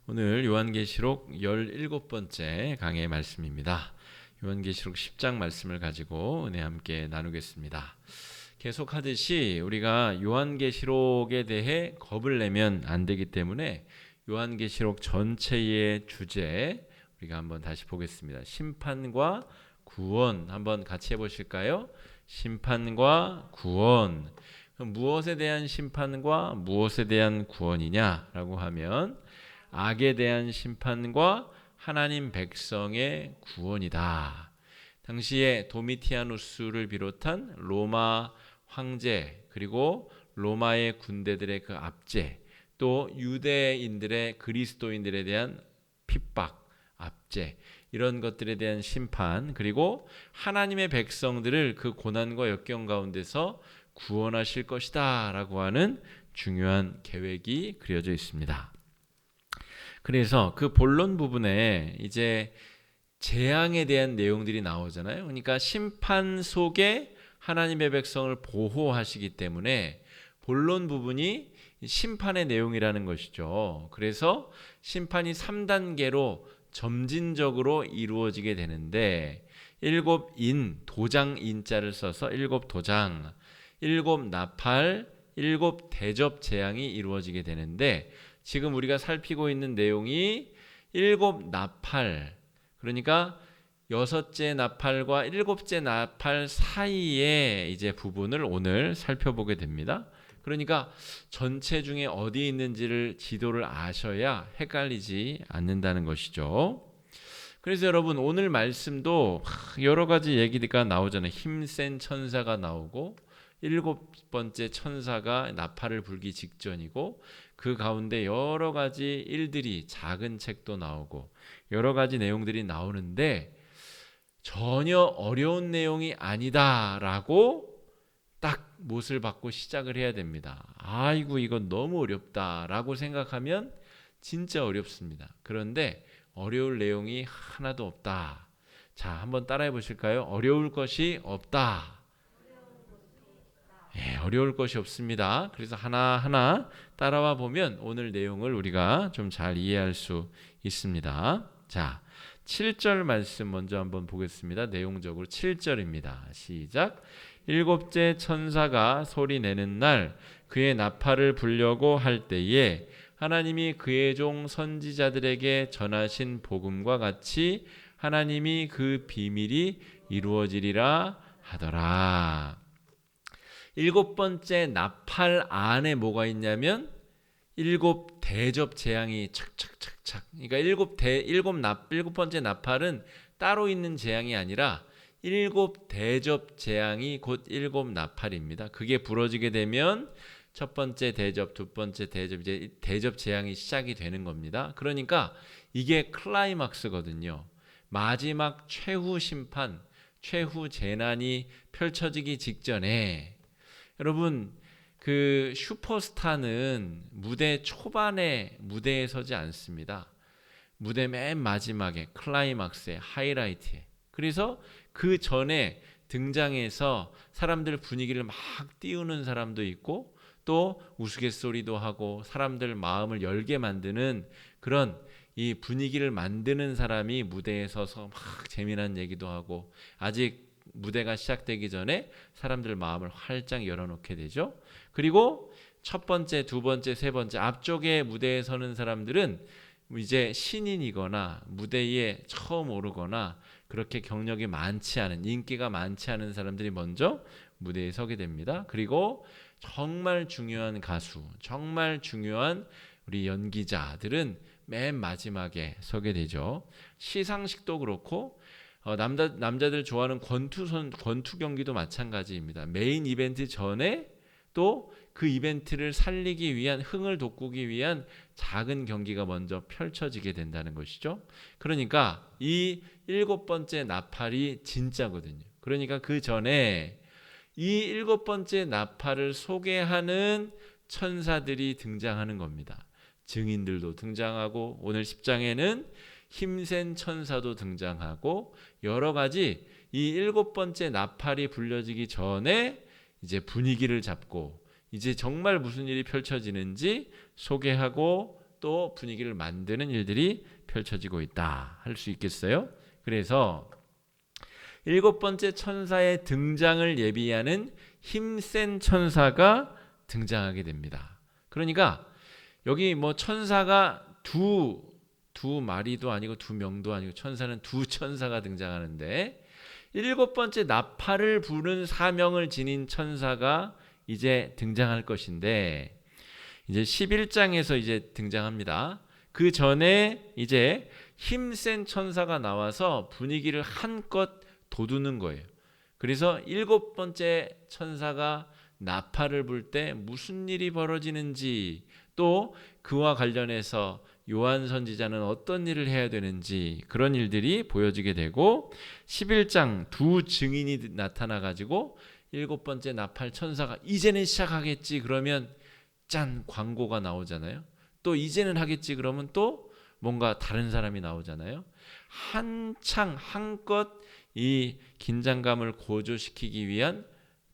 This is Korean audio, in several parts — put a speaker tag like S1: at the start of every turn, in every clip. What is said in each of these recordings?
S1: 오늘 요한계시록 17번째 강의 말씀입니다. 요한계시록 10장 말씀을 가지고 은혜 함께 나누겠습니다. 계속하듯이 우리가 요한계시록에 대해 겁을 내면 안 되기 때문에 요한계시록 전체의 주제 우리가 한번 다시 보겠습니다. 심판과 구원 한번 같이 해보실까요? 심판과 구원. 그럼 무엇에 대한 심판과 무엇에 대한 구원이냐라고 하면 악에 대한 심판과 하나님 백성의 구원이다. 당시에 도미티아누스를 비롯한 로마 황제 그리고 로마의 군대들의 그 압제, 또 유대인들의 그리스도인들에 대한 핍박, 압제, 이런 것들에 대한 심판, 그리고 하나님의 백성들을 그 고난과 역경 가운데서 구원하실 것이다 라고 하는 중요한 계획이 그려져 있습니다. 그래서 그 본론 부분에 이제 재앙에 대한 내용들이 나오잖아요. 그러니까 심판 속에 하나님의 백성을 보호하시기 때문에 본론 부분이 심판의 내용이라는 것이죠. 그래서 심판이 3단계로 점진적으로 이루어지게 되는데 일곱 인, 도장 인자를 써서 일곱 도장, 일곱 나팔, 일곱 대접 재앙이 이루어지게 되는데 지금 우리가 살피고 있는 내용이 일곱 나팔, 그러니까 여섯째 나팔과 일곱째 나팔 사이의 이제 부분을 오늘 살펴보게 됩니다. 그러니까 전체 중에 어디 있는지를 지도를 아셔야 헷갈리지 않는다는 것이죠. 그래서 여러분 오늘 말씀도 여러 가지 얘기가 나오잖아요. 힘센 천사가 나오고 일곱 번째 천사가 나팔을 불기 직전이고 그 가운데 여러 가지 일들이 작은 책도 나오고 여러 가지 내용들이 나오는데 전혀 어려운 내용이 아니다라고 딱 못을 받고 시작을 해야 됩니다. 아이고 이건 너무 어렵다라고 생각하면 진짜 어렵습니다. 그런데 어려울 내용이 하나도 없다. 자, 한번 따라해 보실까요? 어려울 것이 없다. 어려울 것이 없습니다. 그래서 하나하나 따라와 보면 오늘 내용을 우리가 좀 잘 이해할 수 있습니다. 자, 7절 말씀 먼저 한번 보겠습니다. 내용적으로 7절입니다. 시작. 일곱째 천사가 소리 내는 날 그의 나팔을 불려고 할 때에 하나님이 그의 종 선지자들에게 전하신 복음과 같이 하나님이 그 비밀이 이루어지리라 하더라. 일곱 번째 나팔 안에 뭐가 있냐면 일곱 대접 재앙이 착착착착. 그러니까 일곱 번째 나팔은 따로 있는 재앙이 아니라 일곱 대접 재앙이 곧 일곱 나팔입니다. 그게 부러지게 되면 첫 번째 대접, 두 번째 대접, 이제 대접 재앙이 시작이 되는 겁니다. 그러니까 이게 클라이막스거든요. 마지막 최후 심판, 최후 재난이 펼쳐지기 직전에 여러분 그 슈퍼스타는 무대 초반에 무대에 서지 않습니다. 무대 맨 마지막에 클라이막스에 하이라이트에. 그래서 그 전에 등장해서 사람들 분위기를 막 띄우는 사람도 있고 또 우스갯소리도 하고 사람들 마음을 열게 만드는 그런 이 분위기를 만드는 사람이 무대에 서서 막 재미난 얘기도 하고 아직 무대가 시작되기 전에 사람들 마음을 활짝 열어놓게 되죠. 그리고 첫 번째, 두 번째, 세 번째 앞쪽에 무대에 서는 사람들은 이제 신인이거나 무대에 처음 오르거나 그렇게 경력이 많지 않은, 인기가 많지 않은 사람들이 먼저 무대에 서게 됩니다. 그리고 정말 중요한 가수, 정말 중요한 우리 연기자들은 맨 마지막에 서게 되죠. 시상식도 그렇고 남자들 좋아하는 권투 경기도 마찬가지입니다. 메인 이벤트 전에 또 그 이벤트를 살리기 위한, 흥을 돋구기 위한 작은 경기가 먼저 펼쳐지게 된다는 것이죠. 그러니까 이 일곱 번째 나팔이 진짜거든요. 그러니까 그 전에 이 일곱 번째 나팔을 소개하는 천사들이 등장하는 겁니다. 증인들도 등장하고 오늘 10장에는 힘센 천사도 등장하고 여러 가지 이 일곱 번째 나팔이 불려지기 전에 이제 분위기를 잡고 이제 정말 무슨 일이 펼쳐지는지 소개하고 또 분위기를 만드는 일들이 펼쳐지고 있다 할 수 있겠어요. 그래서 7번째 천사의 등장을 예비하는 힘센 천사가 등장하게 됩니다. 그러니까 여기 뭐 천사가 두 마리도 아니고 두 명도 아니고 천사는 두 천사가 등장하는데 7번째 나팔을 부는 사명을 지닌 천사가 이제 등장할 것인데 이제 11장에서 이제 등장합니다. 그 전에 이제 힘센 천사가 나와서 분위기를 한껏 돋우는 거예요. 그래서 7번째 천사가 나팔을 불 때 무슨 일이 벌어지는지 또 그와 관련해서 요한 선지자는 어떤 일을 해야 되는지 그런 일들이 보여지게 되고 11장 두 증인이 나타나 가지고 7번째 나팔 천사가 이제는 시작하겠지 그러면 짠 광고가 나오잖아요. 또 이제는 하겠지 그러면 또 뭔가 다른 사람이 나오잖아요. 한창 한껏 이 긴장감을 고조시키기 위한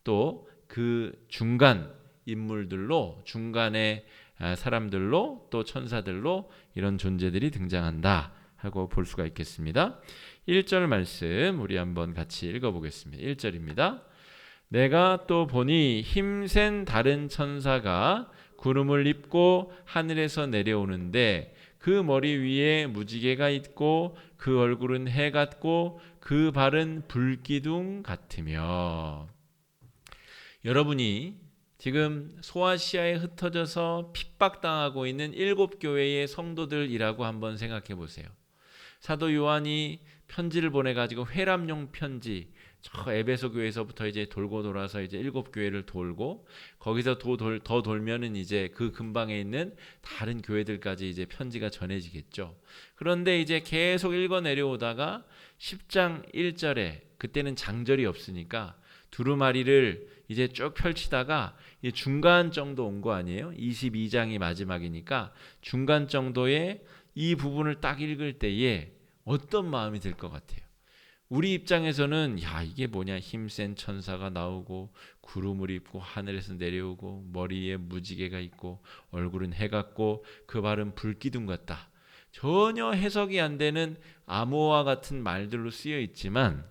S1: 또 그 중간 인물들로 중간에 사람들로 또 천사들로 이런 존재들이 등장한다 하고 볼 수가 있겠습니다. 1절 말씀 우리 한번 같이 읽어보겠습니다. 1절입니다. 내가 또 보니 힘센 다른 천사가 구름을 입고 하늘에서 내려오는데 그 머리 위에 무지개가 있고 그 얼굴은 해 같고 그 발은 불기둥 같으며. 여러분이 지금 소아시아에 흩어져서 핍박당하고 있는 7교회의 성도들이라고 한번 생각해 보세요. 사도 요한이 편지를 보내가지고 회람용 편지, 저 에베소 교회에서부터 이제 돌고 돌아서 이제 7교회를 돌고 거기서 더 돌면은 이제 그 근방에 있는 다른 교회들까지 이제 편지가 전해지겠죠. 그런데 이제 계속 읽어 내려오다가 10장 1절에 그때는 장절이 없으니까 두루마리를 이제 쭉 펼치다가 중간 정도 온 거 아니에요? 22장이 마지막이니까 중간 정도의 이 부분을 딱 읽을 때에 어떤 마음이 들 것 같아요? 우리 입장에서는 야 이게 뭐냐 힘센 천사가 나오고 구름을 입고 하늘에서 내려오고 머리에 무지개가 있고 얼굴은 해 같고 그 발은 불기둥 같다. 전혀 해석이 안 되는 암호와 같은 말들로 쓰여 있지만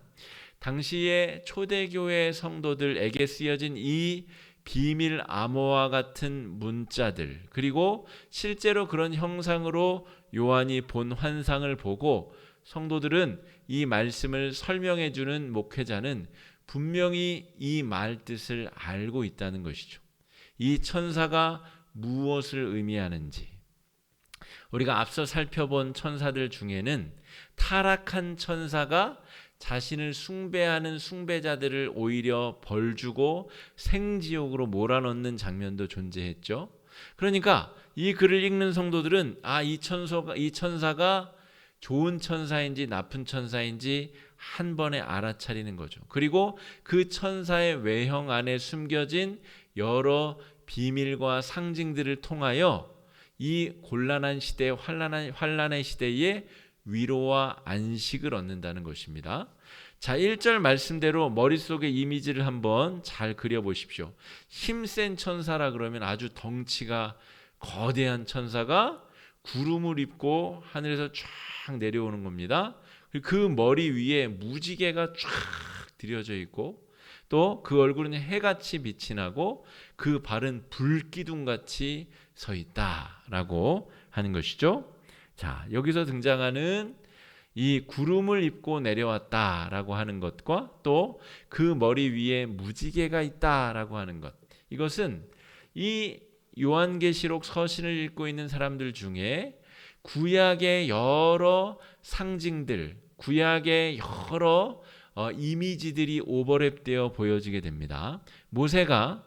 S1: 당시에 초대교회 성도들에게 쓰여진 이 비밀 암호와 같은 문자들 그리고 실제로 그런 형상으로 요한이 본 환상을 보고 성도들은 이 말씀을 설명해 주는 목회자는 분명히 이 말 뜻을 알고 있다는 것이죠. 이 천사가 무엇을 의미하는지 우리가 앞서 살펴본 천사들 중에는 타락한 천사가 자신을 숭배하는 숭배자들을 오히려 벌주고 생지옥으로 몰아넣는 장면도 존재했죠. 그러니까 이 글을 읽는 성도들은 이 천사가 좋은 천사인지 나쁜 천사인지 한 번에 알아차리는 거죠. 그리고 그 천사의 외형 안에 숨겨진 여러 비밀과 상징들을 통하여 이 곤란한 시대, 환란의 시대에 위로와 안식을 얻는다는 것입니다. 자, 1절 말씀대로 머릿속에 이미지를 한번 잘 그려보십시오. 힘센 천사라 그러면 아주 덩치가 거대한 천사가 구름을 입고 하늘에서 쫙 내려오는 겁니다. 그 머리 위에 무지개가 쫙 들여져 있고 또 그 얼굴은 해같이 빛이 나고 그 발은 불기둥같이 서 있다라고 하는 것이죠. 자, 여기서 등장하는 이 구름을 입고 내려왔다라고 하는 것과 또 그 머리 위에 무지개가 있다라고 하는 것. 이것은 이 요한계시록 서신을 읽고 있는 사람들 중에 구약의 여러 상징들, 구약의 여러 이미지들이 오버랩되어 보여지게 됩니다. 모세가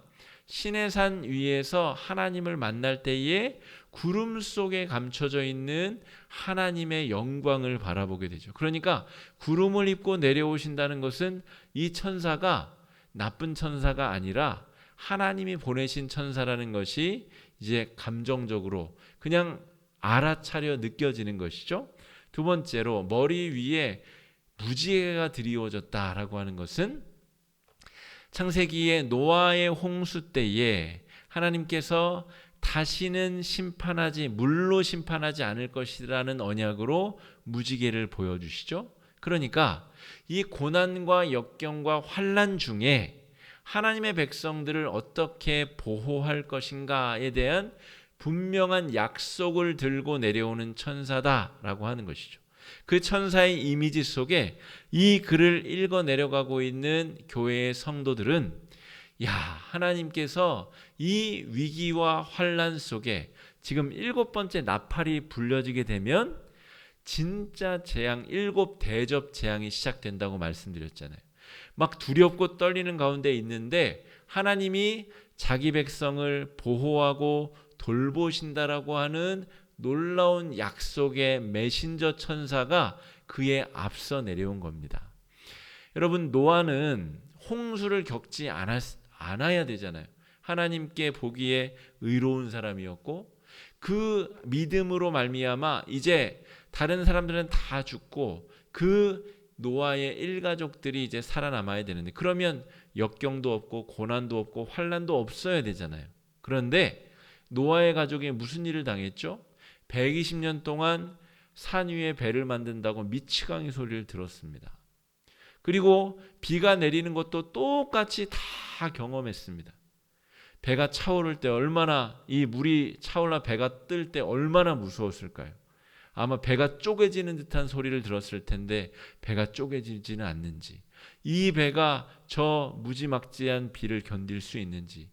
S1: 시내산 위에서 하나님을 만날 때에 구름 속에 감춰져 있는 하나님의 영광을 바라보게 되죠. 그러니까 구름을 입고 내려오신다는 것은 이 천사가 나쁜 천사가 아니라 하나님이 보내신 천사라는 것이 이제 감정적으로 그냥 알아차려 느껴지는 것이죠. 두 번째로 머리 위에 무지개가 드리워졌다라고 하는 것은 창세기의 노아의 홍수 때에 하나님께서 다시는 물로 심판하지 않을 것이라는 언약으로 무지개를 보여주시죠. 그러니까 이 고난과 역경과 환난 중에 하나님의 백성들을 어떻게 보호할 것인가에 대한 분명한 약속을 들고 내려오는 천사다라고 하는 것이죠. 그 천사의 이미지 속에 이 글을 읽어 내려가고 있는 교회의 성도들은 하나님께서 이 위기와 환난 속에 지금 7번째 나팔이 불려지게 되면 진짜 재앙, 7대접 재앙이 시작된다고 말씀드렸잖아요. 막 두렵고 떨리는 가운데 있는데 하나님이 자기 백성을 보호하고 돌보신다라고 하는 놀라운 약속의 메신저 천사가 그에 앞서 내려온 겁니다. 여러분, 노아는 홍수를 겪지 않아야 되잖아요. 하나님께 보기에 의로운 사람이었고 그 믿음으로 말미암아 이제 다른 사람들은 다 죽고 그 노아의 일가족들이 이제 살아남아야 되는데, 그러면 역경도 없고 고난도 없고 환난도 없어야 되잖아요. 그런데 노아의 가족이 무슨 일을 당했죠? 120년 동안 산 위에 배를 만든다고 미치광이 소리를 들었습니다. 그리고 비가 내리는 것도 똑같이 다 경험했습니다. 배가 차오를 때 이 물이 차올라 배가 뜰 때 얼마나 무서웠을까요? 아마 배가 쪼개지는 듯한 소리를 들었을 텐데 배가 쪼개지지는 않는지, 이 배가 저 무지막지한 비를 견딜 수 있는지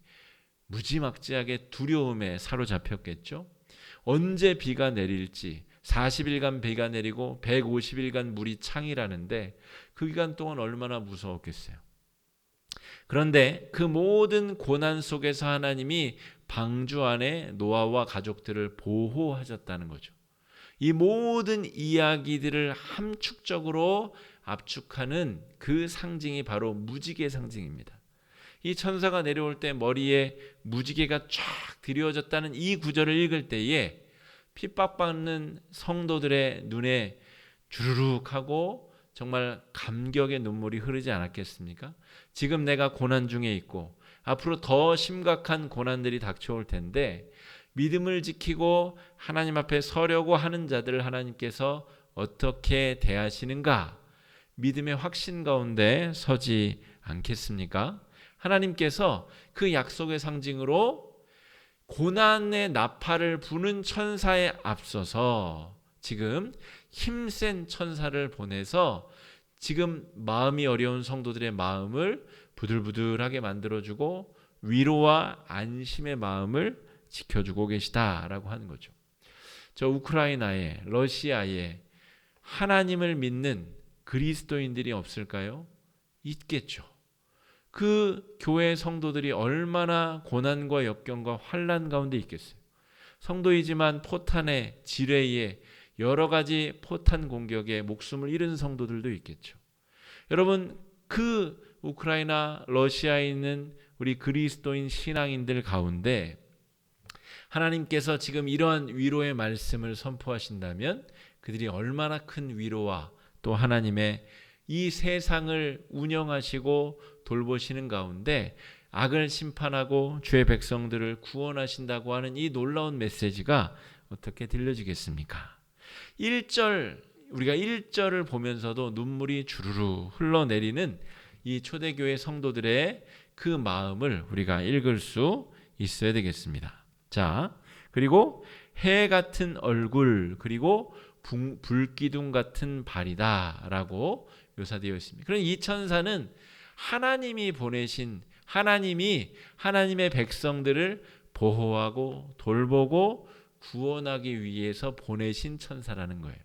S1: 무지막지하게 두려움에 사로잡혔겠죠. 언제 비가 내릴지, 40일간 비가 내리고 150일간 물이 창이라는데 그 기간 동안 얼마나 무서웠겠어요. 그런데 그 모든 고난 속에서 하나님이 방주 안에 노아와 가족들을 보호하셨다는 거죠. 이 모든 이야기들을 함축적으로 압축하는 그 상징이 바로 무지개 상징입니다. 이 천사가 내려올 때 머리에 무지개가 쫙 드리워졌다는 이 구절을 읽을 때에 핍박받는 성도들의 눈에 주르륵 하고 정말 감격의 눈물이 흐르지 않았겠습니까? 지금 내가 고난 중에 있고 앞으로 더 심각한 고난들이 닥쳐올 텐데 믿음을 지키고 하나님 앞에 서려고 하는 자들을 하나님께서 어떻게 대하시는가? 믿음의 확신 가운데 서지 않겠습니까? 하나님께서 그 약속의 상징으로 고난의 나팔을 부는 천사에 앞서서 지금 힘센 천사를 보내서 지금 마음이 어려운 성도들의 마음을 부들부들하게 만들어주고 위로와 안심의 마음을 지켜주고 계시다라고 하는 거죠. 저 우크라이나에, 러시아에 하나님을 믿는 그리스도인들이 없을까요? 있겠죠. 그 교회 성도들이 얼마나 고난과 역경과 환난 가운데 있겠어요. 성도이지만 포탄에, 지뢰에, 여러 가지 포탄 공격에 목숨을 잃은 성도들도 있겠죠. 여러분, 그 우크라이나, 러시아에 있는 우리 그리스도인 신앙인들 가운데 하나님께서 지금 이러한 위로의 말씀을 선포하신다면 그들이 얼마나 큰 위로와 또 하나님의 이 세상을 운영하시고 돌보시는 가운데 악을 심판하고 주의 백성들을 구원하신다고 하는 이 놀라운 메시지가 어떻게 들려지겠습니까? 우리가 1절을 보면서도 눈물이 주르르 흘러내리는 이 초대교회 성도들의 그 마음을 우리가 읽을 수 있어야 되겠습니다. 자, 그리고 해 같은 얼굴, 그리고 불기둥 같은 발이다 라고 묘사되어 있습니다. 그럼 이 천사는 하나님이 보내신, 하나님이 하나님의 백성들을 보호하고 돌보고 구원하기 위해서 보내신 천사라는 거예요.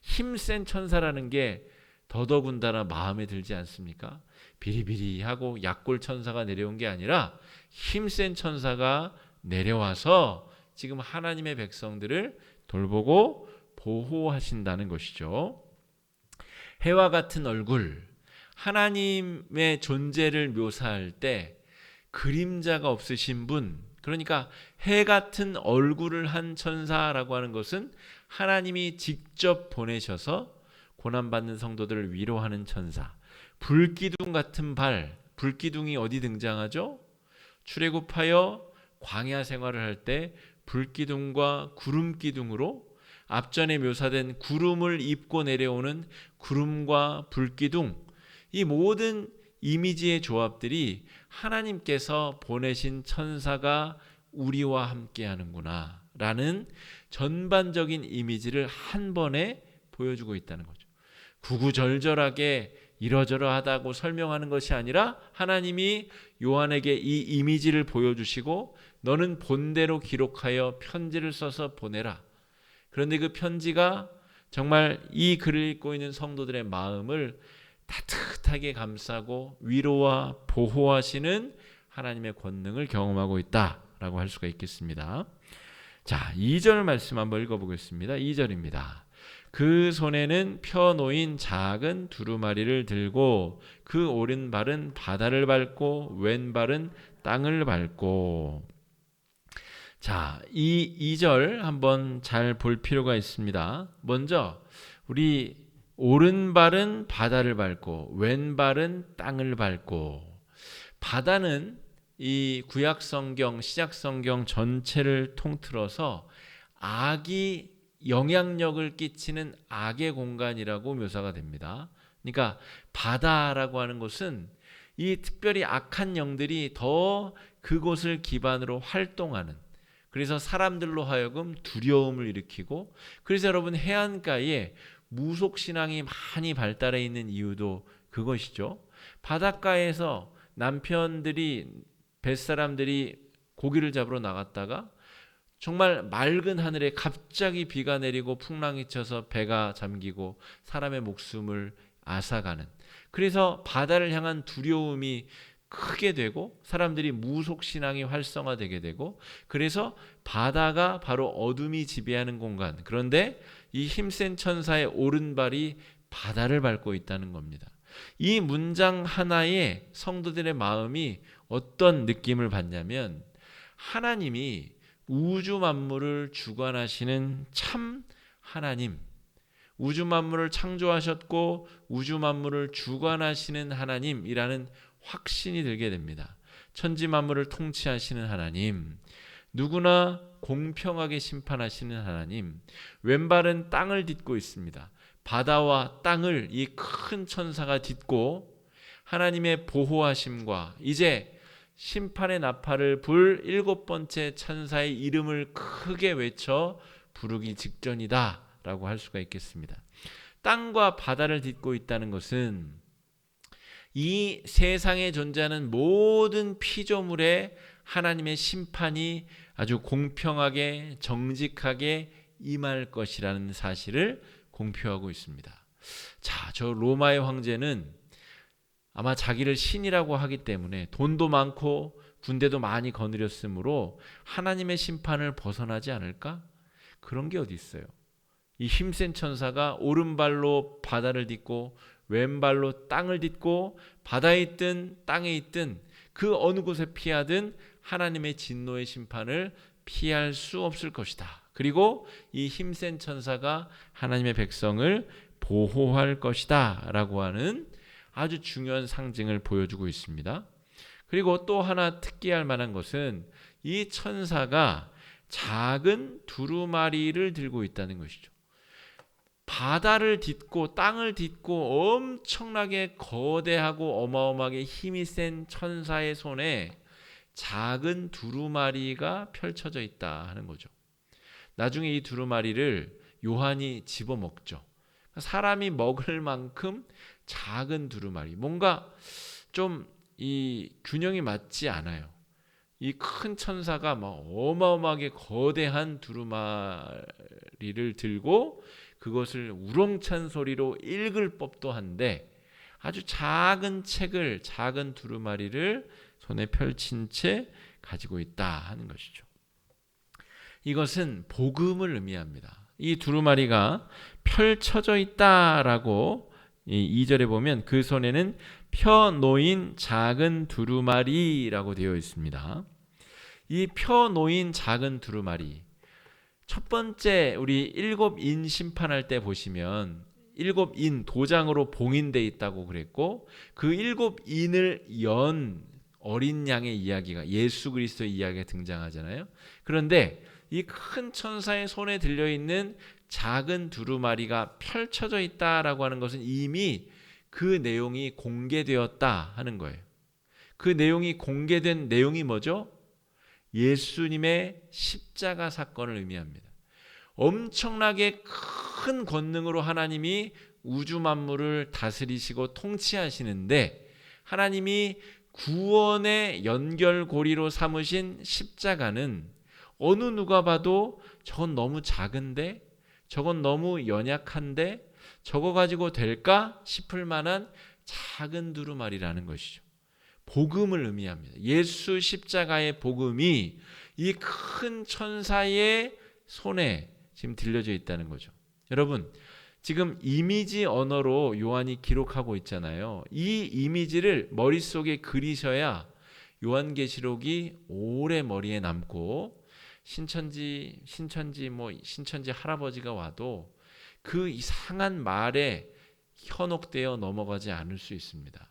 S1: 힘센 천사라는 게 더더군다나 마음에 들지 않습니까? 비리비리하고 약골 천사가 내려온 게 아니라 힘센 천사가 내려와서 지금 하나님의 백성들을 돌보고 보호하신다는 것이죠. 해와 같은 얼굴, 하나님의 존재를 묘사할 때 그림자가 없으신 분, 그러니까 해 같은 얼굴을 한 천사라고 하는 것은 하나님이 직접 보내셔서 고난받는 성도들을 위로하는 천사. 불기둥 같은 발, 불기둥이 어디 등장하죠? 출애굽하여 광야 생활을 할 때 불기둥과 구름기둥으로 앞전에 묘사된 구름을 입고 내려오는 구름과 불기둥, 이 모든 이미지의 조합들이 하나님께서 보내신 천사가 우리와 함께 하는구나 라는 전반적인 이미지를 한 번에 보여주고 있다는 거죠. 구구절절하게 이러저러하다고 설명하는 것이 아니라 하나님이 요한에게 이 이미지를 보여주시고 너는 본대로 기록하여 편지를 써서 보내라. 그런데 그 편지가 정말 이 글을 읽고 있는 성도들의 마음을 따뜻하게 감싸고 위로와 보호하시는 하나님의 권능을 경험하고 있다라고 할 수가 있겠습니다. 자, 2절 말씀 한번 읽어보겠습니다. 2절입니다. 그 손에는 펴놓인 작은 두루마리를 들고 그 오른발은 바다를 밟고 왼발은 땅을 밟고. 자, 이 2절 한번 잘 볼 필요가 있습니다. 먼저 우리 오른발은 바다를 밟고 왼발은 땅을 밟고. 바다는 이 구약 성경, 시작 성경 전체를 통틀어서 악이 영향력을 끼치는 악의 공간이라고 묘사가 됩니다. 그러니까 바다라고 하는 것은 이 특별히 악한 영들이 더 그곳을 기반으로 활동하는, 그래서 사람들로 하여금 두려움을 일으키고, 그래서 여러분 해안가에 무속신앙이 많이 발달해 있는 이유도 그것이죠. 바닷가에서 남편들이, 뱃사람들이 고기를 잡으러 나갔다가 정말 맑은 하늘에 갑자기 비가 내리고 풍랑이 쳐서 배가 잠기고 사람의 목숨을 앗아가는, 그래서 바다를 향한 두려움이 크게 되고 사람들이 무속신앙이 활성화되게 되고, 그래서 바다가 바로 어둠이 지배하는 공간, 그런데 이 힘센 천사의 오른발이 바다를 밟고 있다는 겁니다. 이 문장 하나에 성도들의 마음이 어떤 느낌을 받냐면, 하나님이 우주 만물을 주관하시는 참 하나님, 우주 만물을 창조하셨고 우주 만물을 주관하시는 하나님이라는 확신이 들게 됩니다. 천지 만물을 통치하시는 하나님, 누구나 공평하게 심판하시는 하나님, 왼발은 땅을 딛고 있습니다. 바다와 땅을 이 큰 천사가 딛고 하나님의 보호하심과 이제 심판의 나팔을 불 7번째 천사의 이름을 크게 외쳐 부르기 직전이다 라고 할 수가 있겠습니다. 땅과 바다를 딛고 있다는 것은 이 세상에 존재하는 모든 피조물에 하나님의 심판이 아주 공평하게 정직하게 임할 것이라는 사실을 공표하고 있습니다. 자, 저 로마의 황제는 아마 자기를 신이라고 하기 때문에 돈도 많고 군대도 많이 거느렸으므로 하나님의 심판을 벗어나지 않을까? 그런 게 어디 있어요. 이 힘센 천사가 오른발로 바다를 딛고 왼발로 땅을 딛고 바다에 있든 땅에 있든 그 어느 곳에 피하든 하나님의 진노의 심판을 피할 수 없을 것이다. 그리고 이 힘센 천사가 하나님의 백성을 보호할 것이다 라고 하는 아주 중요한 상징을 보여주고 있습니다. 그리고 또 하나 특기할 만한 것은 이 천사가 작은 두루마리를 들고 있다는 것이죠. 바다를 딛고 땅을 딛고 엄청나게 거대하고 어마어마하게 힘이 센 천사의 손에 작은 두루마리가 펼쳐져 있다 하는 거죠. 나중에 이 두루마리를 요한이 집어먹죠. 사람이 먹을 만큼 작은 두루마리, 뭔가 좀 이 균형이 맞지 않아요. 이 큰 천사가 막 어마어마하게 거대한 두루마리를 들고 그것을 우렁찬 소리로 읽을 법도 한데 아주 작은 책을, 작은 두루마리를 손에 펼친 채 가지고 있다 하는 것이죠. 이것은 복음을 의미합니다. 이 두루마리가 펼쳐져 있다라고 2절에 보면 그 손에는 펴놓인 작은 두루마리라고 되어 있습니다. 이 펴놓인 작은 두루마리, 첫 번째 우리 7인 심판할 때 보시면 7인 도장으로 봉인되어 있다고 그랬고, 그 7인을 연 어린 양의 이야기가, 예수 그리스도의 이야기가 등장하잖아요. 그런데 이 큰 천사의 손에 들려있는 작은 두루마리가 펼쳐져 있다라고 하는 것은 이미 그 내용이 공개되었다 하는 거예요. 그 내용이 공개된 내용이 뭐죠? 예수님의 십자가 사건을 의미합니다. 엄청나게 큰 권능으로 하나님이 우주 만물을 다스리시고 통치하시는데, 하나님이 구원의 연결고리로 삼으신 십자가는 어느 누가 봐도 저건 너무 작은데, 저건 너무 연약한데, 저거 가지고 될까 싶을 만한 작은 두루마리라는 것이죠. 복음을 의미합니다. 예수 십자가의 복음이 이 큰 천사의 손에 지금 들려져 있다는 거죠. 여러분, 지금 이미지 언어로 요한이 기록하고 있잖아요. 이 이미지를 머릿속에 그리셔야 요한계시록이 오래 머리에 남고 신천지 할아버지가 와도 그 이상한 말에 현혹되어 넘어가지 않을 수 있습니다.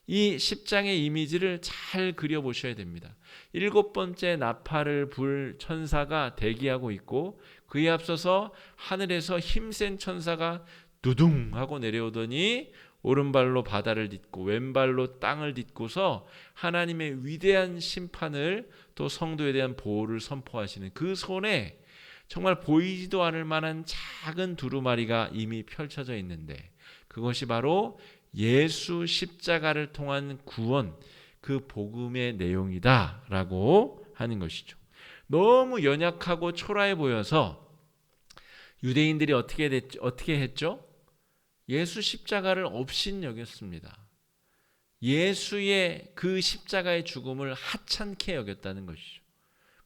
S1: 이 십장의 이미지를 잘 그려보셔야 됩니다. 7번째 나팔을 불 천사가 대기하고 있고, 그에 앞서서 하늘에서 힘센 천사가 두둥 하고 내려오더니 오른발로 바다를 딛고 왼발로 땅을 딛고서 하나님의 위대한 심판을, 또 성도에 대한 보호를 선포하시는 그 손에 정말 보이지도 않을 만한 작은 두루마리가 이미 펼쳐져 있는데, 그것이 바로 예수 십자가를 통한 구원, 그 복음의 내용이다라고 하는 것이죠. 너무 연약하고 초라해 보여서 유대인들이 어떻게 했죠? 예수 십자가를 없인 여겼습니다. 예수의 그 십자가의 죽음을 하찮게 여겼다는 것이죠.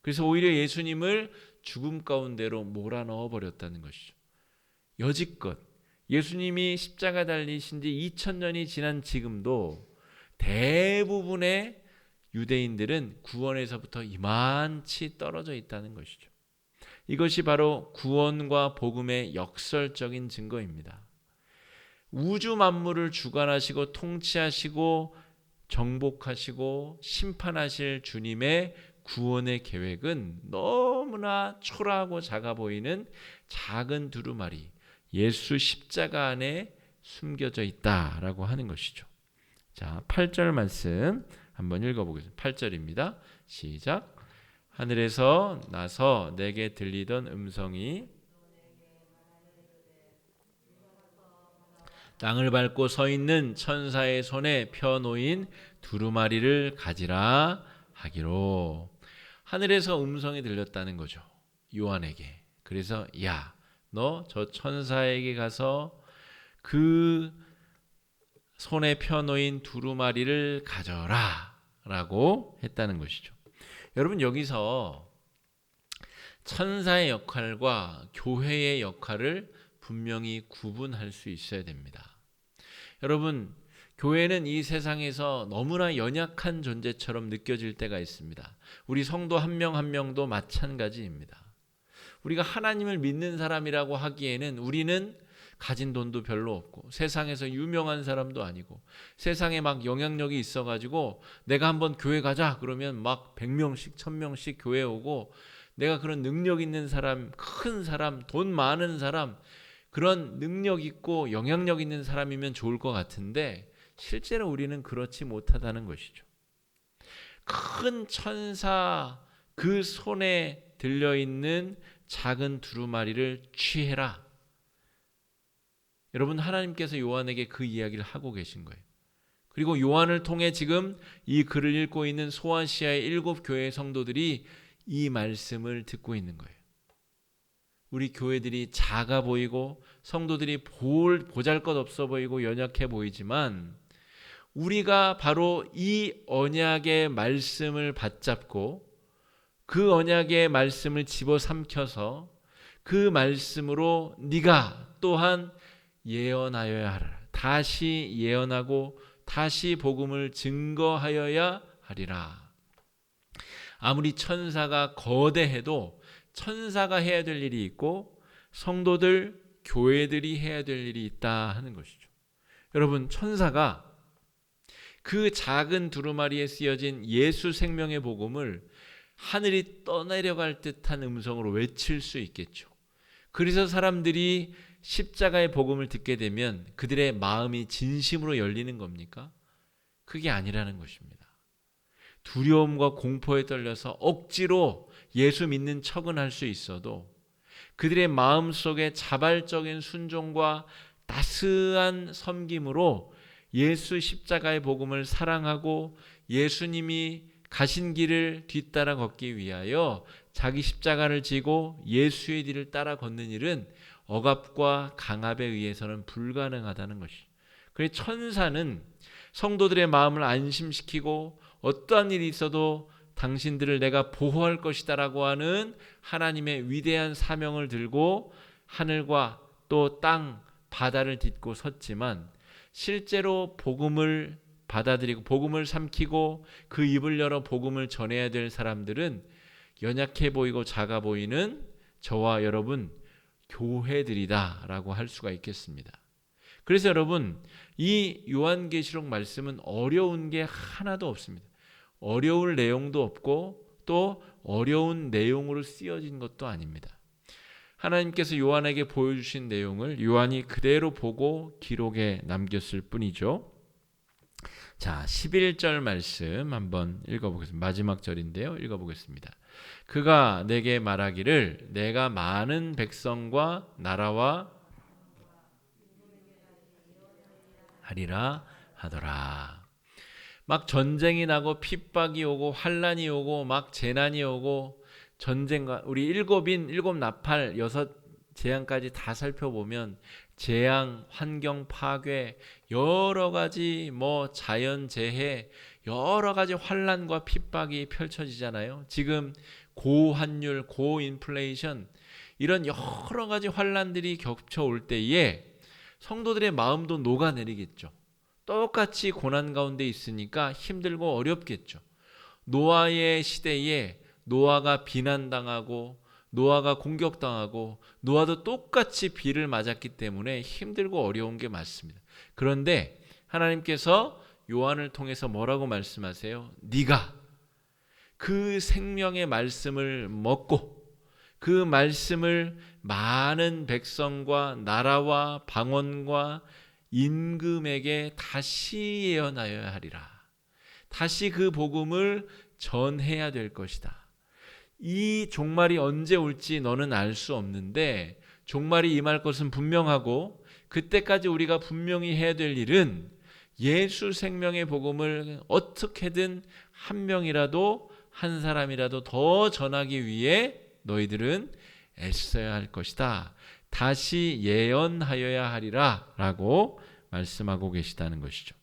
S1: 그래서 오히려 예수님을 죽음 가운데로 몰아넣어 버렸다는 것이죠. 여지껏 예수님이 십자가 달리신 지 2000년이 지난 지금도 대부분의 유대인들은 구원에서부터 이만치 떨어져 있다는 것이죠. 이것이 바로 구원과 복음의 역설적인 증거입니다. 우주 만물을 주관하시고 통치하시고 정복하시고 심판하실 주님의 구원의 계획은 너무나 초라하고 작아 보이는 작은 두루마리, 예수 십자가 안에 숨겨져 있다라고 하는 것이죠. 자, 8절 말씀 한번 읽어보겠습니다. 8절입니다. 시작. 하늘에서 나서 내게 들리던 음성이 땅을 밟고 서 있는 천사의 손에 펴놓인 두루마리를 가지라 하기로. 하늘에서 음성이 들렸다는 거죠, 요한에게. 그래서 야, 너 저 천사에게 가서 그 손에 펴놓인 두루마리를 가져라 라고 했다는 것이죠. 여러분, 여기서 천사의 역할과 교회의 역할을 분명히 구분할 수 있어야 됩니다. 여러분, 교회는 이 세상에서 너무나 연약한 존재처럼 느껴질 때가 있습니다. 우리 성도 한 명 한 명도 마찬가지입니다. 우리가 하나님을 믿는 사람이라고 하기에는 우리는 가진 돈도 별로 없고 세상에서 유명한 사람도 아니고 세상에 막 영향력이 있어가지고 내가 한번 교회 가자 그러면 막 100명씩 1000명씩 교회 오고, 내가 그런 능력 있는 사람, 큰 사람, 돈 많은 사람, 그런 능력 있고 영향력 있는 사람이면 좋을 것 같은데 실제로 우리는 그렇지 못하다는 것이죠. 큰 천사 그 손에 들려있는 작은 두루마리를 취해라. 여러분, 하나님께서 요한에게 그 이야기를 하고 계신 거예요. 그리고 요한을 통해 지금 이 글을 읽고 있는 소아시아의 7교회의 성도들이 이 말씀을 듣고 있는 거예요. 우리 교회들이 작아 보이고 성도들이 보잘것없어 보이고 연약해 보이지만, 우리가 바로 이 언약의 말씀을 받잡고 그 언약의 말씀을 집어삼켜서 그 말씀으로 네가 또한 예언하여야 하라. 다시 예언하고 다시 복음을 증거하여야 하리라. 아무리 천사가 거대해도 천사가 해야 될 일이 있고 성도들, 교회들이 해야 될 일이 있다 하는 것이죠. 여러분, 천사가 그 작은 두루마리에 쓰여진 예수 생명의 복음을 하늘이 떠내려갈 듯한 음성으로 외칠 수 있겠죠. 그래서 사람들이 십자가의 복음을 듣게 되면 그들의 마음이 진심으로 열리는 겁니까? 그게 아니라는 것입니다. 두려움과 공포에 떨려서 억지로 예수 믿는 척은 할 수 있어도 그들의 마음속에 자발적인 순종과 따스한 섬김으로 예수 십자가의 복음을 사랑하고 예수님이 가신 길을 뒤따라 걷기 위하여 자기 십자가를 지고 예수의 뒤를 따라 걷는 일은 억압과 강압에 의해서는 불가능하다는 것이죠. 그래서 천사는 성도들의 마음을 안심시키고 어떠한 일이 있어도 당신들을 내가 보호할 것이다 라고 하는 하나님의 위대한 사명을 들고 하늘과 또 땅, 바다를 딛고 섰지만 실제로 복음을 받아들이고 복음을 삼키고 그 입을 열어 복음을 전해야 될 사람들은 연약해 보이고 작아 보이는 저와 여러분 교회들이다 라고 할 수가 있겠습니다. 그래서 여러분, 이 요한계시록 말씀은 어려운 게 하나도 없습니다. 어려울 내용도 없고 또 어려운 내용으로 쓰여진 것도 아닙니다. 하나님께서 요한에게 보여주신 내용을 요한이 그대로 보고 기록에 남겼을 뿐이죠. 자, 11절 말씀 한번 읽어보겠습니다. 마지막 절인데요. 읽어보겠습니다. 그가 내게 말하기를 내가 많은 백성과 나라와 하리라 하더라. 막 전쟁이 나고 핍박이 오고 환란이 오고 막 재난이 오고 전쟁과 우리 일곱 나팔, 6 재앙까지 다 살펴보면 재앙, 환경 파괴, 여러 가지 자연 재해, 여러 가지 환란과 핍박이 펼쳐지잖아요. 지금 고환율, 고인플레이션 이런 여러 가지 환란들이 겹쳐올 때에 성도들의 마음도 녹아내리겠죠. 똑같이 고난 가운데 있으니까 힘들고 어렵겠죠. 노아의 시대에 노아가 비난당하고 노아가 공격당하고 노아도 똑같이 비를 맞았기 때문에 힘들고 어려운 게 맞습니다. 그런데 하나님께서 요한을 통해서 뭐라고 말씀하세요? 네가 그 생명의 말씀을 먹고 그 말씀을 많은 백성과 나라와 방언과 임금에게 다시 예언하여야 하리라. 다시 그 복음을 전해야 될 것이다. 이 종말이 언제 올지 너는 알 수 없는데 종말이 임할 것은 분명하고 그때까지 우리가 분명히 해야 될 일은 예수 생명의 복음을 어떻게든 한 명이라도 한 사람이라도 더 전하기 위해 너희들은 애써야 할 것이다. 다시 예언하여야 하리라 라고 말씀하고 계시다는 것이죠.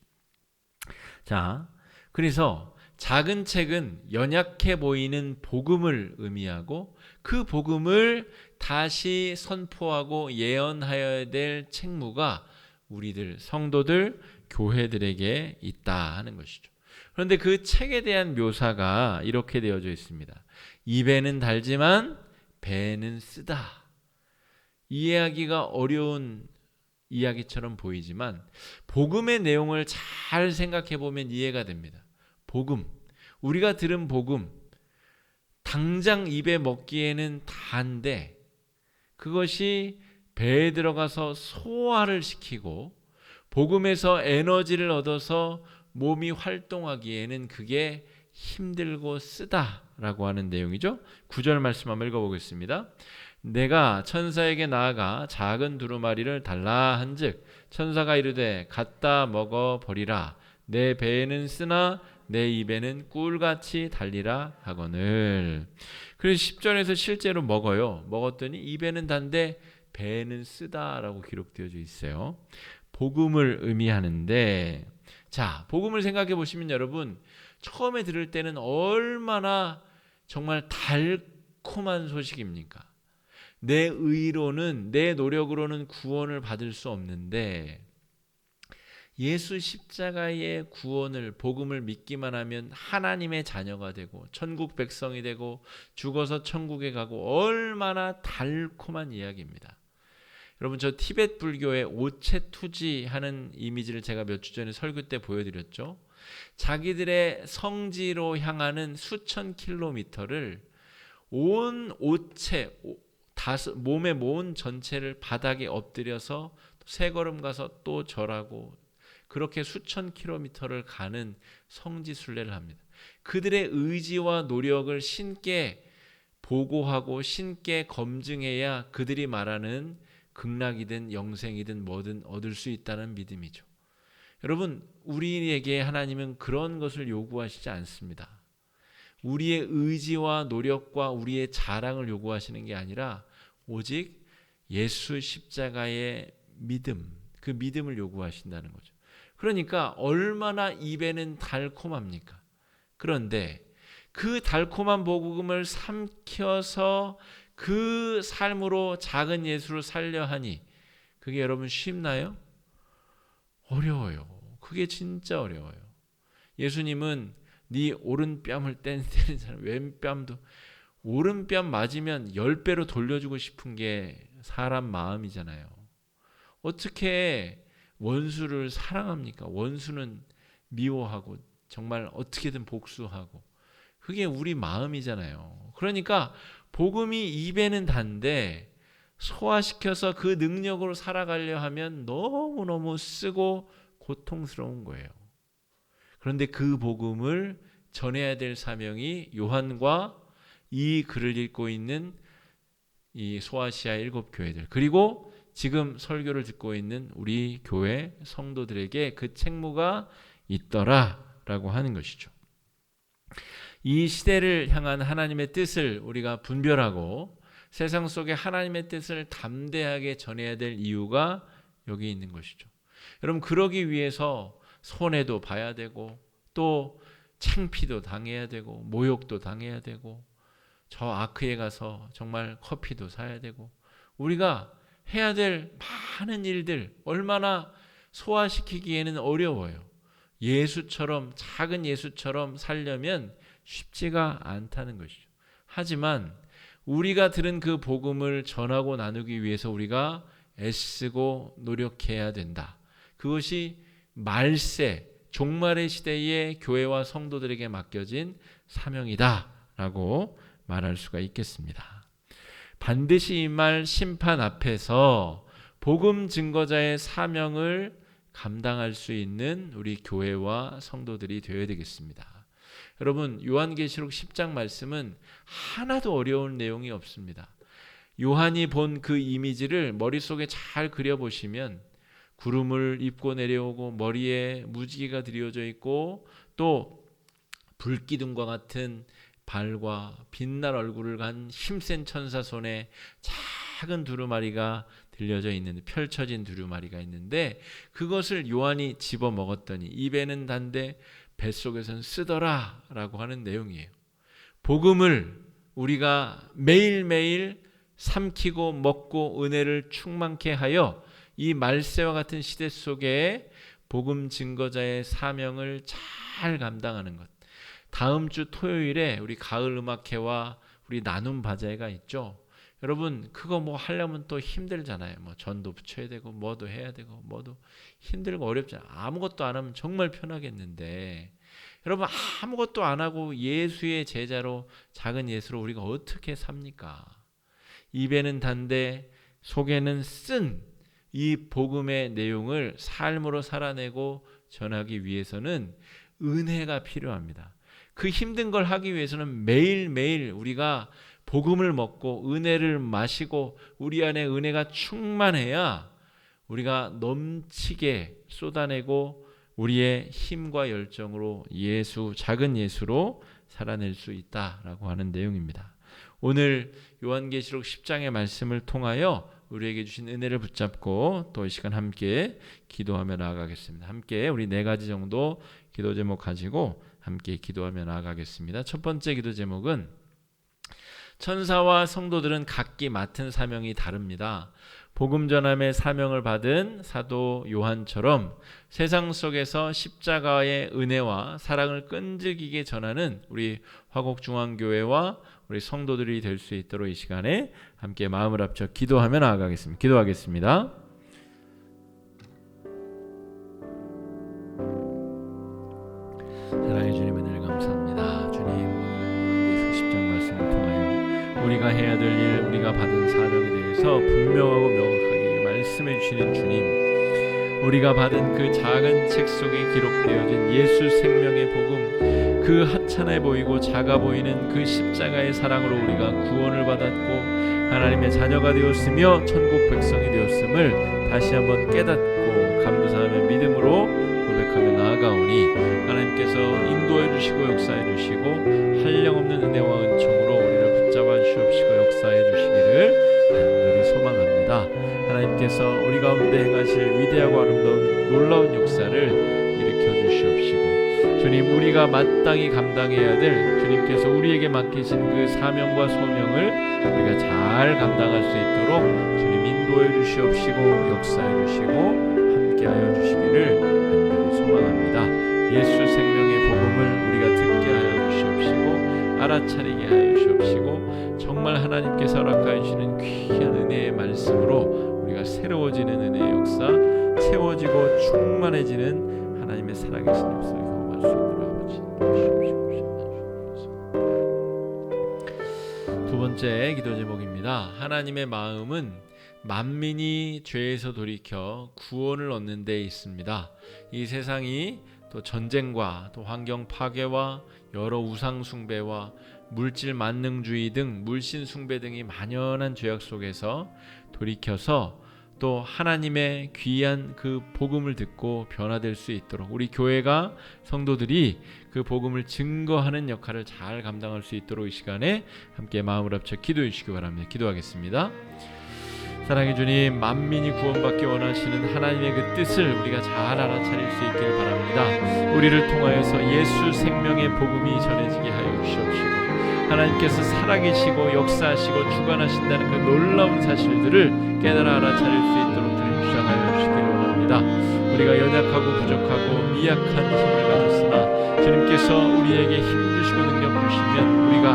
S1: 자, 그래서 작은 책은 연약해 보이는 복음을 의미하고 그 복음을 다시 선포하고 예언하여야 될 책무가 우리들 성도들 교회들에게 있다 하는 것이죠. 그런데 그 책에 대한 묘사가 이렇게 되어져 있습니다. 입에는 달지만 배는 쓰다. 이해하기가 어려운 이야기처럼 보이지만 복음의 내용을 잘 생각해 보면 이해가 됩니다. 복음, 우리가 들은 복음, 당장 입에 먹기에는 단데 그것이 배에 들어가서 소화를 시키고 복음에서 에너지를 얻어서 몸이 활동하기에는 그게 힘들고 쓰다라고 하는 내용이죠. 9절 말씀 한번 읽어보겠습니다. 내가 천사에게 나아가 작은 두루마리를 달라 한즉 천사가 이르되 갖다 먹어 버리라. 내 배에는 쓰나 내 입에는 꿀같이 달리라 하거늘. 그래서 10절에서 실제로 먹어요. 먹었더니 입에는 단데 배에는 쓰다라고 기록되어져 있어요. 복음을 의미하는데, 자, 복음을 생각해 보시면 여러분 처음에 들을 때는 얼마나 정말 달콤한 소식입니까? 내 의로는, 내 노력으로는 구원을 받을 수 없는데 예수 십자가의 구원을, 복음을 믿기만 하면 하나님의 자녀가 되고 천국 백성이 되고 죽어서 천국에 가고 얼마나 달콤한 이야기입니다. 여러분, 저 티벳 불교의 오체투지 하는 이미지를 제가 몇 주 전에 설교 때 보여드렸죠. 자기들의 성지로 향하는 수천 킬로미터를 온 옷체, 몸의 몸 전체를 바닥에 엎드려서 세 걸음 가서 또 절하고, 그렇게 수천 킬로미터를 가는 성지순례를 합니다. 그들의 의지와 노력을 신께 보고하고 신께 검증해야 그들이 말하는 극락이든 영생이든 뭐든 얻을 수 있다는 믿음이죠. 여러분, 우리에게 하나님은 그런 것을 요구하시지 않습니다. 우리의 의지와 노력과 우리의 자랑을 요구하시는 게 아니라 오직 예수 십자가의 믿음, 그 믿음을 요구하신다는 거죠. 그러니까 얼마나 입에는 달콤합니까? 그런데 그 달콤한 복음을 삼켜서 그 삶으로 작은 예수를 살려 하니 그게 여러분 쉽나요? 어려워요. 그게 진짜 어려워요. 예수님은 네 오른뺨을 때리는 사람 왼뺨도, 오른뺨 맞으면 10배로 돌려주고 싶은 게 사람 마음이잖아요. 어떻게 원수를 사랑합니까? 원수는 미워하고 정말 어떻게든 복수하고, 그게 우리 마음이잖아요. 그러니까 복음이 입에는 단데 소화시켜서 그 능력으로 살아가려 하면 너무너무 쓰고 고통스러운 거예요. 그런데 그 복음을 전해야 될 사명이 요한과 이 글을 읽고 있는 이 소아시아 7교회들, 그리고 지금 설교를 듣고 있는 우리 교회 성도들에게 그 책무가 있더라라고 하는 것이죠. 이 시대를 향한 하나님의 뜻을 우리가 분별하고 세상 속에 하나님의 뜻을 담대하게 전해야 될 이유가 여기 있는 것이죠. 여러분, 그러기 위해서 손해도 봐야 되고 또 창피도 당해야 되고 모욕도 당해야 되고 저 아크에 가서 정말 커피도 사야 되고, 우리가 해야 될 많은 일들 얼마나 소화시키기에는 어려워요. 예수처럼, 작은 예수처럼 살려면 쉽지가 않다는 것이죠. 하지만 우리가 들은 그 복음을 전하고 나누기 위해서 우리가 애쓰고 노력해야 된다. 그것이 말세, 종말의 시대의 교회와 성도들에게 맡겨진 사명이다라고 말할 수가 있겠습니다. 반드시 임할 심판 앞에서 복음 증거자의 사명을 감당할 수 있는 우리 교회와 성도들이 되어야 되겠습니다. 여러분, 요한계시록 10장 말씀은 하나도 어려운 내용이 없습니다. 요한이 본 그 이미지를 머릿속에 잘 그려보시면 구름을 입고 내려오고 머리에 무지개가 드리워져 있고 또 불기둥과 같은 발과 빛날 얼굴을 간 힘센 천사 손에 작은 두루마리가 들려져 있는, 펼쳐진 두루마리가 있는데 그것을 요한이 집어 먹었더니 입에는 단데 뱃속에선 쓰더라 라고 하는 내용이에요. 복음을 우리가 매일매일 삼키고 먹고 은혜를 충만케 하여 이 말세와 같은 시대 속에 복음 증거자의 사명을 잘 감당하는 것. 다음 주 토요일에 우리 가을 음악회와 우리 나눔 바자회가 있죠. 여러분, 그거 뭐 하려면 또 힘들잖아요. 뭐 전도 붙여야 되고 뭐도 해야 되고 뭐도 힘들고 어렵잖아요. 아무것도 안 하면 정말 편하겠는데, 여러분, 아무것도 안 하고 예수의 제자로, 작은 예수로 우리가 어떻게 삽니까? 입에는 단데 속에는 쓴 이 복음의 내용을 삶으로 살아내고 전하기 위해서는 은혜가 필요합니다. 그 힘든 걸 하기 위해서는 매일매일 우리가 복음을 먹고 은혜를 마시고 우리 안에 은혜가 충만해야 우리가 넘치게 쏟아내고 우리의 힘과 열정으로 예수, 작은 예수로 살아낼 수 있다라고 하는 내용입니다. 오늘 요한계시록 10장의 말씀을 통하여 우리에게 주신 은혜를 붙잡고 또 이 시간 함께 기도하며 나아가겠습니다. 함께 우리 4가지 정도 기도 제목 가지고 함께 기도하며 나아가겠습니다. 첫 번째 기도 제목은 천사와 성도들은 각기 맡은 사명이 다릅니다. 복음 전함의 사명을 받은 사도 요한처럼 세상 속에서 십자가의 은혜와 사랑을 끈질기게 전하는 우리 화곡중앙교회와 우리 성도들이 될 수 있도록 이 시간에 함께 마음을 합쳐 기도하며 나아가겠습니다. 기도하겠습니다. 통해서 분명하고 명확하게 말씀해 주시는 주님, 우리가 받은 그 작은 책 속에 기록되어진 예수 생명의 복음, 그 하찮아 보이고 작아 보이는 그 십자가의 사랑으로 우리가 구원을 받았고 하나님의 자녀가 되었으며 천국 백성이 되었음을 다시 한번 깨닫고 감사하며 믿음으로 고백하며 나아가오니 하나님께서 인도해 주시고 역사해 주시고 한량없는 은혜와 은총으로 우리를 붙잡아 주시옵시고 역사해 주시기를 간절히 소망합니다. 하나님께서 우리 가운데 행하실 위대하고 아름다운 놀라운 역사를 일으켜 주시옵시고 주님, 우리가 마땅히 감당해야 될 주님께서 우리에게 맡기신 그 사명과 소명을 우리가 잘 감당할 수 있도록 주님 인도해 주시옵시고 역사해 주시고 함께하여 주시기를 간절히 소망합니다. 예수 생명의 복음을 우리가 듣게 하여 주시옵시고 알아차리게 하여 주시옵시고 정말 하나님께서 허락하여 주시는 귀한 은혜의 말씀으로 우리가 새로워지는 은혜의 역사, 채워지고 충만해지는 하나님의 살아계신 역사를 경험할 수 있도록 아버지 도와주시옵시고. 두 번째 기도 제목입니다. 하나님의 마음은 만민이 죄에서 돌이켜 구원을 얻는 데 있습니다. 이 세상이 또 전쟁과 또 환경 파괴와 여러 우상 숭배와 물질 만능주의 등 물신 숭배 등이 만연한 죄악 속에서 돌이켜서 또 하나님의 귀한 그 복음을 듣고 변화될 수 있도록 우리 교회가 성도들이 그 복음을 증거하는 역할을 잘 감당할 수 있도록 이 시간에 함께 마음을 합쳐 기도해 주시기 바랍니다. 기도하겠습니다. 사랑의 주님, 만민이 구원받기 원하시는 하나님의 그 뜻을 우리가 잘 알아차릴 수 있기를 바랍니다. 우리를 통하여서 예수 생명의 복음이 전해지게 하여 주시옵시고 하나님께서 살아계시고 역사하시고 주관하신다는 그 놀라운 사실들을 깨달아 알아차릴 수 있도록 주님 주장하여 주시기를 원합니다. 우리가 연약하고 부족하고 미약한 힘을 가졌으나 주님께서 우리에게 힘 주시고 능력 주시면 우리가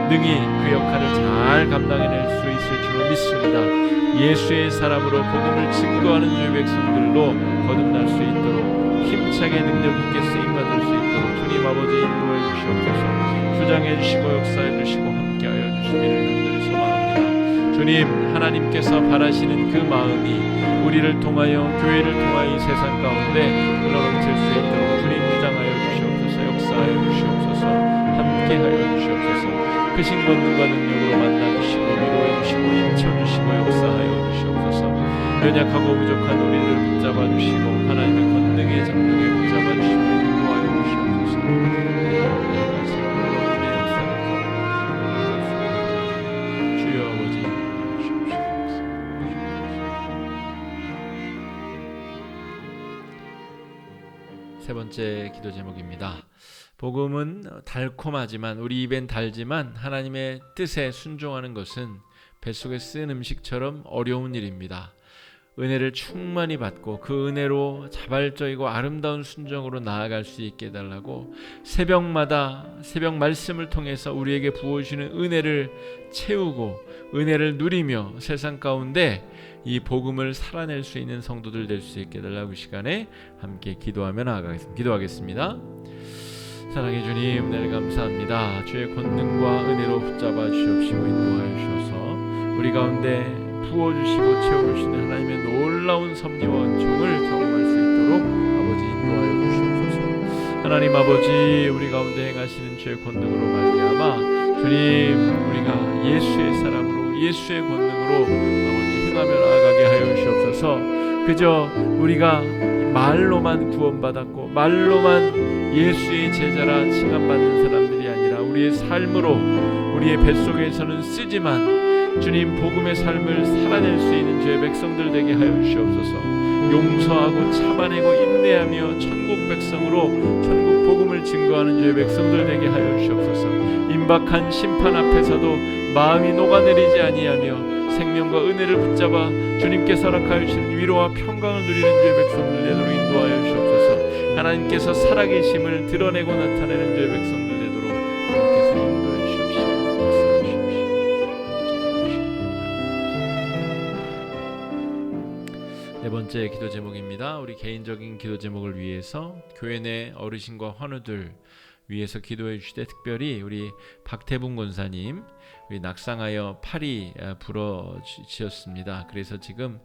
S1: 능히 그 역할을 잘 감당해낼 수 있을 줄로 믿습니다. 예수의 사람으로 복음을 증거하는 주의 백성들로 거듭날 수 있도록 힘차게 능력 있게 쓰임받을 수 있도록 주님 아버지 인도해 주시옵소서. 주장해 주시고 역사해 주시고 함께하여 주시기를 간절히 소망합니다. 주님, 하나님께서 바라시는 그 마음이 우리를 통하여 교회를 통하여 이 세상 가운데 흘러넘칠 수 있도록 주님 주장하여 주시옵소서. 역사하여 주시옵소서. 함께하여 주시옵소서. 크신 권능과 능력으로 만나주시고 위로해 주시고 힘쳐주시고 역사하여 주시옵소서. 연약하고 부족한 우리를 붙잡아 주시고 하나님의 권능의 장막에 붙잡아 주시고 인도하여 주시옵소서. 주여 아버지 주시옵소서. 세 번째 기도 제목입니다. 복음은 달콤하지만 우리 입엔 달지만 하나님의 뜻에 순종하는 것은 뱃속에 쓴 음식처럼 어려운 일입니다. 은혜를 충만히 받고 그 은혜로 자발적이고 아름다운 순종으로 나아갈 수 있게 해달라고 새벽마다 새벽 말씀을 통해서 우리에게 부어주시는 은혜를 채우고 은혜를 누리며 세상 가운데 이 복음을 살아낼 수 있는 성도들 될 수 있게 해달라고 이 시간에 함께 기도하며 나아가겠습니다. 기도하겠습니다. 사랑의 주님, 은혜를 감사합니다. 주의 권능과 은혜로 붙잡아 주시옵시고 인도하여 주셔서 우리 가운데 부어주시고 채워주시는 하나님의 놀라운 섭리와 은총을 경험할 수 있도록 아버지 인도하여 주시옵소서. 하나님 아버지, 우리 가운데 행하시는 주의 권능으로 말미암아 주님, 우리가 예수의 사람으로 예수의 권능으로 아버지 행하며 나아가게 하여 주시옵소서. 그저 우리가 말로만 구원받았고 말로만 예수의 제자라 칭함받는 사람들이 아니라 우리의 삶으로 우리의 뱃속에서는 쓰지만 주님 복음의 삶을 살아낼 수 있는 주의 백성들 되게 하여 주시옵소서. 용서하고 참아내고 인내하며 천국 백성으로 천국 복음을 증거하는 주의 백성들 되게 하여 주시옵소서. 임박한 심판 앞에서도 마음이 녹아내리지 아니하며 생명과 은혜를 붙잡아 주님께서 허락하여 주신 위로와 평강을 누리는 주의 백성들 되도록 인도하여 주시옵소서. 하나님께서 살아계심을 드러내고 나타내는 주의 백성들 되도록 주님께서 인도해 주시옵시고 역사해 주십시오. 네 번째 기도 제목입니다. 우리 개인적인 기도 제목을 위해서 교회 내 어르신과 환우들 위해서 기도해 주시되 특별히 우리 박태분 권사님 우리 낙상하여 팔이 부러지셨습니다. 그래서 지금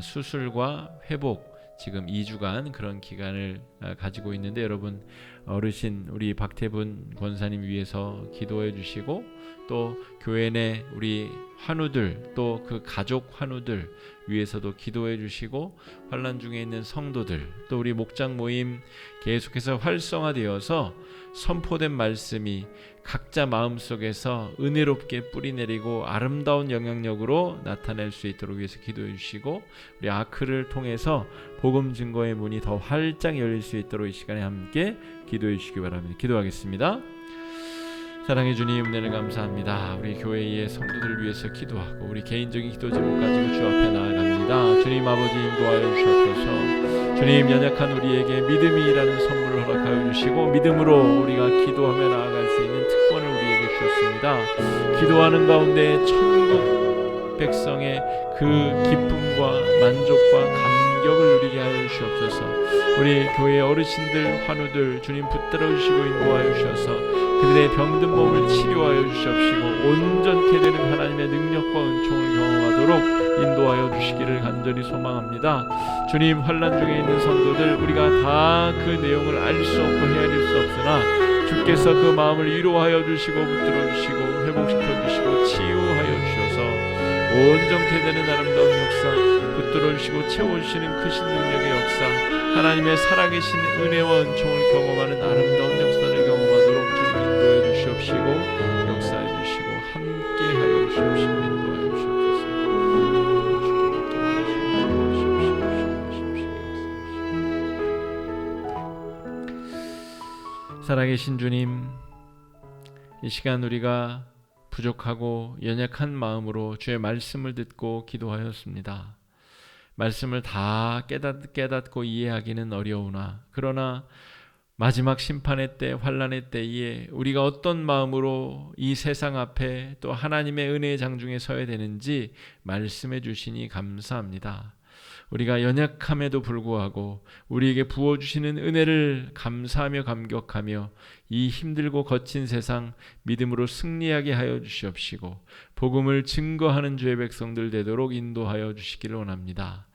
S1: 수술과 회복 지금 2주간 그런 기간을 가지고 있는데 여러분 어르신 우리 박태분 권사님 위해서 기도해 주시고 또 교회 내 우리 환우들 또 그 가족 환우들 위해서도 기도해 주시고 환난 중에 있는 성도들 또 우리 목장 모임 계속해서 활성화되어서 선포된 말씀이 각자 마음속에서 은혜롭게 뿌리내리고 아름다운 영향력으로 나타낼 수 있도록 위해서 기도해 주시고 우리 아크를 통해서 복음 증거의 문이 더 활짝 열릴 수 있도록 이 시간에 함께 기도해 주시기 바랍니다. 기도하겠습니다. 사랑해 주님 은혜를 감사합니다. 우리 교회의 성도들을 위해서 기도하고 우리 개인적인 기도 제목 가지고 주 앞에 나아갑니다. 주님 아버지 인도하여 주옵소서. 주님 연약한 우리에게 믿음이라는 선물을 허락하여 주시고 믿음으로 우리가 기도하며 나아갈 수 있는 특권을 우리에게 주셨습니다. 기도하는 가운데 천국 백성의 그 기쁨과 만족과 감격을 누리게 하여 주시옵소서. 우리 교회 어르신들 환우들 주님 붙들어 주시고 인도하여 주셔서 그들의 병든 몸을 치료하여 주시옵시고 온전케 되는 하나님의 능력과 은총을 경험하도록 인도하여 주시기를 간절히 소망합니다. 주님 환난 중에 있는 성도들 우리가 다 그 내용을 알 수 없고 헤아릴 수 없으나 주께서 그 마음을 위로하여 주시고 붙들어 주시고 회복시켜 주시고 치유하여 주셔서 온전케 되는 아름다운 역사 붙들어 주시고 채워주시는 크신 능력의 역사 하나님의 살아계신 은혜와 은총을 경험하는 아름다운 역사를 경험하도록 주님 인도해 주시옵시고 역사해 주시고 함께하여 주시옵시고 인도하여 주시옵소서. 살아계신 주님 이 시간 우리가 부족하고 연약한 마음으로 주의 말씀을 듣고 기도하였습니다. 말씀을 다 깨닫고 이해하기는 어려우나 그러나 마지막 심판의 때 환난의 때에 우리가 어떤 마음으로 이 세상 앞에 또 하나님의 은혜의 장중에 서야 되는지 말씀해 주시니 감사합니다. 우리가 연약함에도 불구하고 우리에게 부어주시는 은혜를 감사하며 감격하며 이 힘들고 거친 세상 믿음으로 승리하게 하여 주시옵시고 복음을 증거하는 주의 백성들 되도록 인도하여 주시기를 원합니다.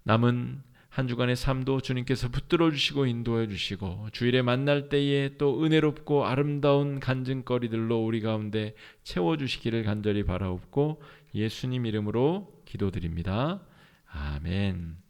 S1: 남은 한 주간의 삶도 주님께서 붙들어 주시고 인도해 주시고 주일에 만날 때에 또 은혜롭고 아름다운 간증거리들로 우리 가운데 채워주시기를 간절히 바라옵고 예수님 이름으로 기도드립니다. 아멘.